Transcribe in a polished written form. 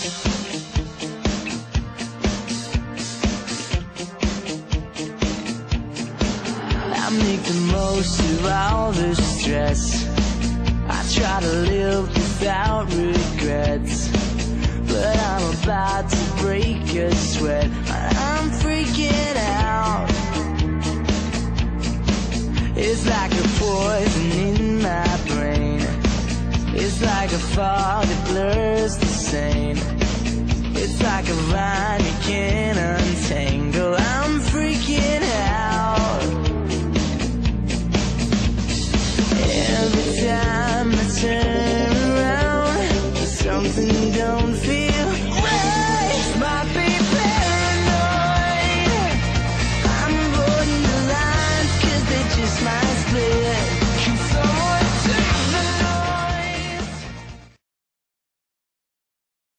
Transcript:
I make the most of all the stress. I try to live without regrets, but I'm about to break a sweat. I'm freaking out. It's like a poison in my brain. It's like a fog that blurs the same. It's like a vine you can't untangle. I'm freaking out. Every time I turn around, something don't feel right. Might be paranoid. I'm avoiding the lines 'cause they just might